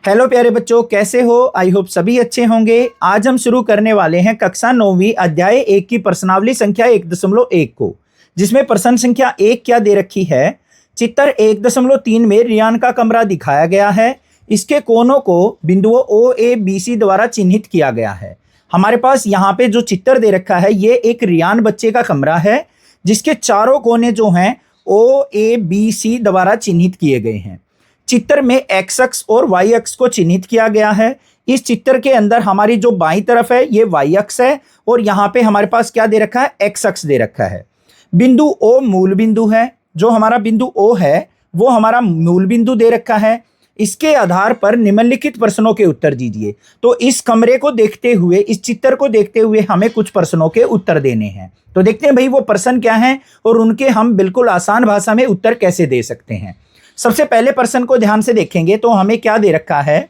Hello प्यारे बच्चों, कैसे हो? आई होप सभी अच्छे होंगे। आज हम शुरू करने वाले हैं कक्षा 9वीं अध्याय 1 की प्रश्नावली संख्या 1.1 को, जिसमें प्रश्न संख्या 1 क्या दे रखी है। चित्र 1.3 में रियान का कमरा दिखाया गया है। इसके कोनों को बिंदुओं ओ ए बी सी द्वारा चिन्हित किया गया है। हमारे पास यहाँ पे जो चित्र दे रखा है ये एक रियान बच्चे का कमरा है, जिसके चारों कोने जो हैं ओ ए बी सी द्वारा चिन्हित किए गए हैं। चित्र में एक्स अक्ष और वाई अक्ष को चिन्हित किया गया है। इस चित्र के अंदर हमारी जो बाईं तरफ है ये वाई अक्ष है और यहाँ पे हमारे पास क्या दे रखा है, एक्स अक्ष दे रखा है। बिंदु ओ मूल बिंदु है। जो हमारा बिंदु ओ है वो हमारा मूल बिंदु दे रखा है। इसके आधार पर निम्नलिखित प्रश्नों के उत्तर दीजिए। तो इस कमरे को देखते हुए, इस चित्र को देखते हुए हमें कुछ प्रश्नों के उत्तर देने हैं। तो देखते हैं भाई वो प्रश्न क्या हैं और उनके हम बिल्कुल आसान भाषा में उत्तर कैसे दे सकते हैं। सबसे पहले प्रश्न को ध्यान से देखेंगे तो हमें क्या दे रखा है,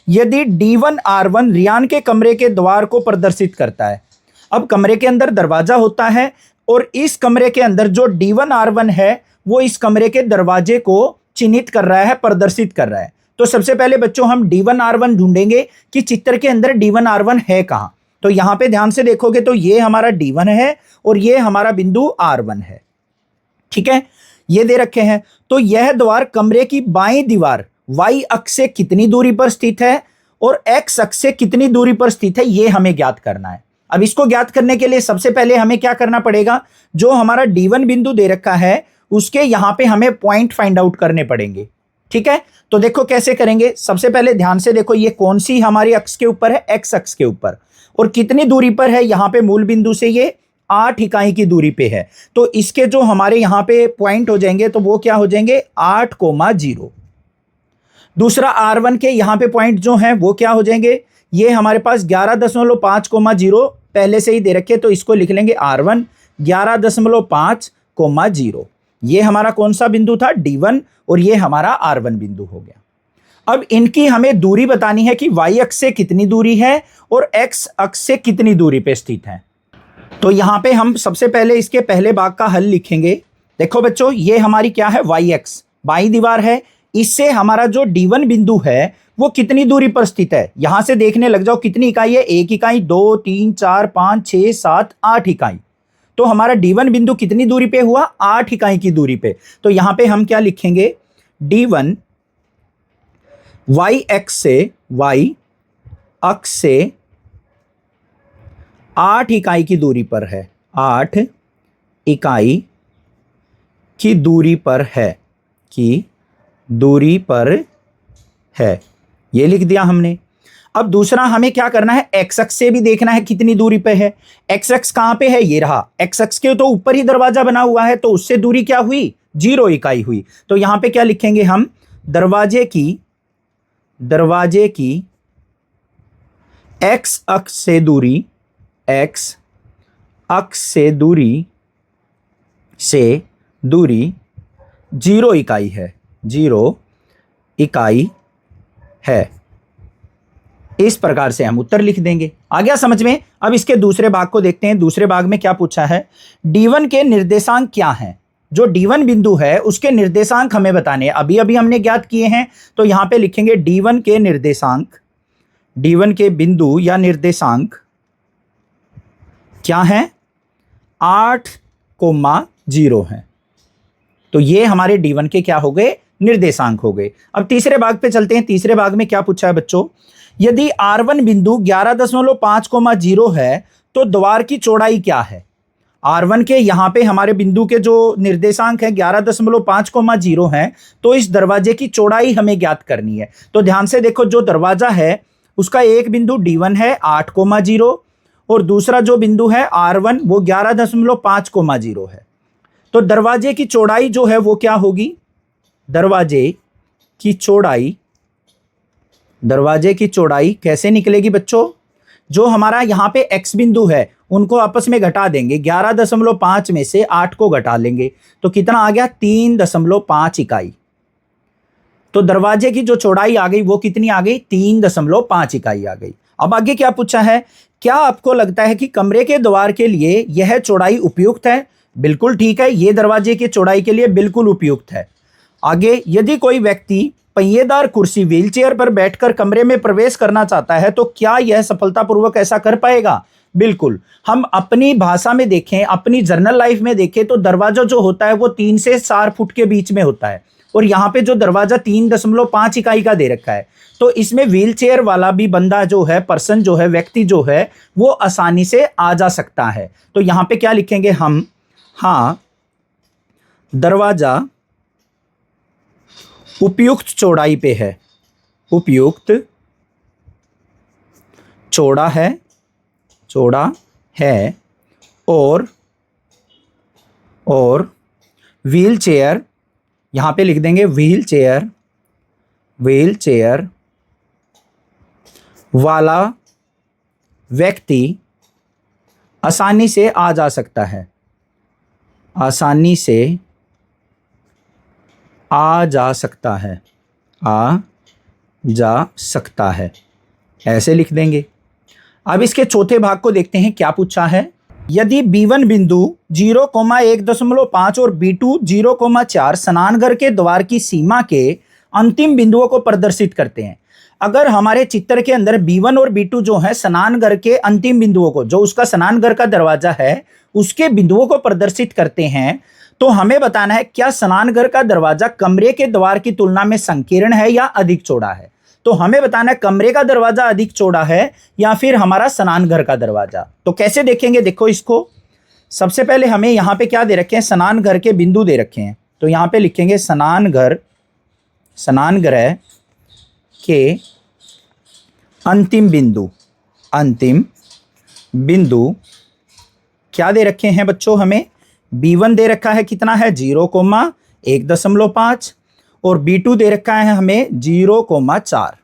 यदि D1 R1 रियान के कमरे के द्वार को प्रदर्शित करता है। अब कमरे के अंदर दरवाजा होता है और इस कमरे के अंदर जो D1 R1 है वो इस कमरे के दरवाजे को चिन्हित कर रहा है, प्रदर्शित कर रहा है। तो सबसे पहले बच्चों हम D1 R1 ढूंढेंगे कि चित्र के अंदर D1 R1 है कहां। तो यहां पे ध्यान से देखोगे तो ये हमारा D1 है और ये हमारा बिंदु R1 है। ठीक है, ये दे रखे हैं। तो यह द्वार कमरे की बाईं दीवार y अक्ष से कितनी दूरी पर स्थित है और x अक्ष से कितनी दूरी पर स्थित है, ये हमें ज्ञात करना है। अब इसको ज्ञात करने के लिए सबसे पहले हमें क्या करना पड़ेगा, जो हमारा D1 बिंदु दे रखा है उसके यहां पे हमें पॉइंट फाइंड आउट करने पड़ेंगे। ठीक है, तो देखो कैसे करेंगे। सबसे पहले ध्यान से देखो ये कौन सी हमारी अक्ष के ऊपर है, x अक्ष के ऊपर, और कितनी दूरी पर है यहां पे मूल बिंदु से, ये 8 इकाई की दूरी पे है। तो इसके जो हमारे यहां पे पॉइंट हो जाएंगे तो वो क्या हो जाएंगे, 8,0। दूसरा R1 के यहां पे पॉइंट जो हैं वो क्या हो जाएंगे, ये हमारे पास 11.5,0 पहले से ही दे रखे, तो इसको लिख लेंगे R1 11.5,0। ये हमारा कौन सा बिंदु था, D1, और ये हमारा R1 बिंदु हो गया। अब इनकी हमें दूरी बतानी है कि y अक्ष से कितनी दूरी है और x अक्ष से कितनी दूरी पे स्थित है। तो यहां पे हम सबसे पहले इसके पहले भाग का हल लिखेंगे। देखो बच्चों, ये हमारी क्या है, y अक्ष बाईं दीवार है। इससे हमारा जो D1 बिंदु है वो कितनी दूरी पर स्थित है, यहां से देखने लग जाओ कितनी इकाई है, 1 इकाई, 2, 3, 4, 5, 6, 7, 8 इकाई। तो हमारा D1 बिंदु कितनी दूरी पे हुआ, 8 इकाई की दूरी पे। तो यहां पे हम क्या लिखेंगे, D1 y अक्ष से 8 इकाई की दूरी पर है, 8 इकाई की दूरी पर है, ये लिख दिया हमने। अब दूसरा हमें क्या करना है, एक्स अक्ष से भी देखना है कितनी दूरी पे है। एक्स अक्ष कहां पे है, ये रहा। एक्स अक्ष के तो ऊपर ही दरवाजा बना हुआ है, तो उससे दूरी क्या हुई, 0 इकाई हुई। तो यहां पे क्या लिखेंगे हम, दरवाजे की एक्स अक्ष से दूरी, एक्स अक्ष से दूरी 0 इकाई है, 0 इकाई है। इस प्रकार से हम उत्तर लिख देंगे। आ गया समझ में। अब इसके दूसरे भाग को देखते हैं। दूसरे भाग में क्या पूछा है, D1 के निर्देशांक क्या हैं। जो D1 बिंदु है उसके निर्देशांक हमें बताने हैं, अभी अभी हमने ज्ञात किए हैं। तो यहां पे लिखेंगे D1 के निर्देशांक, D1 के बिंदु या निर्देशांक क्या है, 8,0 है। तो ये हमारे D1 के क्या हो गए, निर्देशांक हो गए। अब तीसरे भाग पे चलते हैं। तीसरे भाग में क्या पूछा है बच्चों, यदि R1 बिंदु 11.5,0 है तो द्वार की चौड़ाई क्या है। R1 के यहां पे हमारे बिंदु के जो निर्देशांक है 11.5,0 है, तो इस दरवाजे की चौड़ाई हमें ज्ञात करनी है। तो ध्यान से देखो, जो दरवाजा है उसका एक बिंदु D1 है 8,0 और दूसरा जो बिंदु है R1 वो 11.5,0 है। तो दरवाजे की चौड़ाई जो है वो क्या होगी, दरवाजे की चौड़ाई कैसे निकलेगी बच्चों, जो हमारा यहां पे x बिंदु है उनको आपस में घटा देंगे, 11.5 में से 8 को घटा लेंगे तो कितना आ गया, 3.5 इकाई। तो दरवाजे की जो चौड़ाई आ गई वो कितनी आ गई, 3.5 इकाई आ गई। अब आगे क्या पूछा है, क्या आपको लगता है कि कमरे के द्वार के लिए यह चौड़ाई उपयुक्त है। बिल्कुल ठीक है, ये दरवाजे की चौड़ाई के लिए बिल्कुल उपयुक्त है। आगे, यदि कोई व्यक्ति पहिएदार कुर्सी व्हीलचेयर पर बैठकर कमरे में प्रवेश करना चाहता है तो क्या यह सफलतापूर्वक ऐसा कर पाएगा? बिल्कुल। हम अपनी भाषा में देखें, अपनी जर्नल लाइफ में देखें तो दरवाजा जो होता है वो 3 से 4 फुट के बीच में होता है, और यहाँ पे जो दरवाजा 3.5 इकाई का दे रखा है, तो इसमें व्हीलचेयर वाला भी बंदा जो है, पर्सन जो है, व्यक्ति जो है, वो आसानी से आ जा सकता है। तो यहाँ पे क्या लिखेंगे हम? हाँ, दरवाजा उपयुक्त चौड़ाई पे है, उपयुक्त चौड़ा है और व्हीलचेयर, यहां पे लिख देंगे व्हीलचेयर वाला व्यक्ति आसानी से आ जा सकता है, आसानी से आ जा सकता है, आ जा सकता है, ऐसे लिख देंगे। अब इसके चौथे भाग को देखते हैं, क्या पूछा है। यदि B1 बिंदु 0,1.5 और B2 0,4 स्नानघर के द्वार की सीमा के अंतिम बिंदुओं को प्रदर्शित करते हैं। अगर हमारे चित्र के अंदर B1 और B2 जो है स्नानघर के अंतिम बिंदुओं को, जो उसका स्नानघर का दरवाजा है, उसके बिंदुओं को प्रदर्शित करते हैं, तो हमें बताना है क्या स्नानघर का दरवाजा कमरे के द्वार की तुलना में संकीर्ण है या अधिक चौड़ा है। तो हमें बताना है कमरे का दरवाजा अधिक चौड़ा है या फिर हमारा स्नानघर का दरवाजा। तो कैसे देखेंगे? देखो इसको, सबसे पहले हमें यहाँ पे क्या दे रखे हैं? स्नानघर के बिंदु दे रखे हैं। तो यहाँ पे लिखेंगे स्नानघर, स्नानगृह के अंतिम बिंदु क्या दे रखे हैं बच्चों? हमें B1 दे रखा है, कितना है? 0,1.5 और B2 दे रखा है हमें 0,4।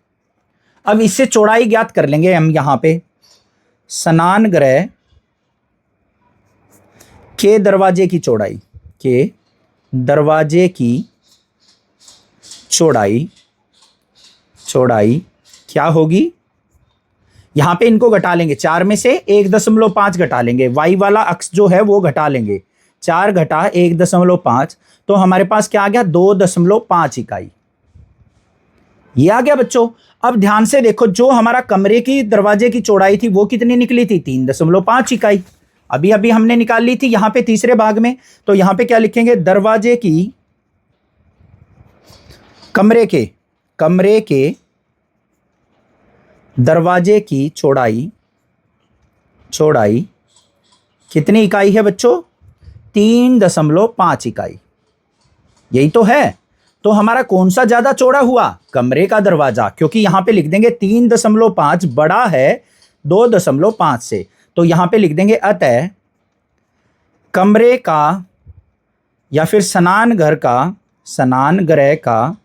अब इससे चौड़ाई ज्ञात कर लेंगे हम। यहां पे स्नानगृह के दरवाजे की चौड़ाई क्या होगी? यहां पे इनको घटा लेंगे, 4 में से 1.5 घटा लेंगे, y वाला अक्ष जो है वो घटा लेंगे, 4 घटा 1.5, तो हमारे पास क्या आ गया? 2.5 इकाई। ये आ गया बच्चों। अब ध्यान से देखो, जो हमारा कमरे की दरवाजे की चौड़ाई थी वो कितनी निकली थी? 3.5 इकाई। अभी अभी हमने निकाल ली थी यहां पे तीसरे भाग में। तो यहां पे क्या लिखेंगे? दरवाजे की, कमरे के दरवाजे की चौड़ाई कितनी इकाई है बच्चों? 3.5 इकाई। यही तो है। तो हमारा कौन सा ज्यादा चौड़ा हुआ? कमरे का दरवाजा, क्योंकि यहां पे लिख देंगे 3.5 बड़ा है 2.5 से। तो यहां पे लिख देंगे अतः कमरे का या फिर स्नानगृह का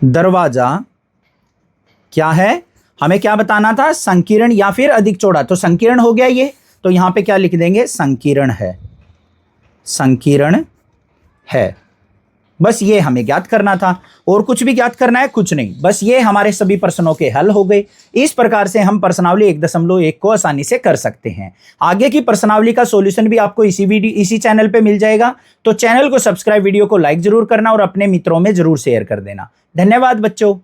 दरवाजा क्या है? हमें क्या बताना था? संकीर्ण या फिर अधिक चौड़ा। तो संकीर्ण हो गया ये, तो यहां पे क्या लिख देंगे? संकीर्ण है। बस ये हमें ज्ञात करना था, और कुछ भी ज्ञात करना है? कुछ नहीं। बस ये हमारे सभी प्रश्नों के हल हो गए। इस प्रकार से हम प्रश्नावली 1.1 को आसानी से कर सकते हैं। आगे की प्रश्नावली का सॉल्यूशन भी आपको इसी चैनल पे मिल जाएगा। तो चैनल को सब्सक्राइब, वीडियो को लाइक जरूर करना और अपने मित्रों में जरूर शेयर कर देना। धन्यवाद बच्चों।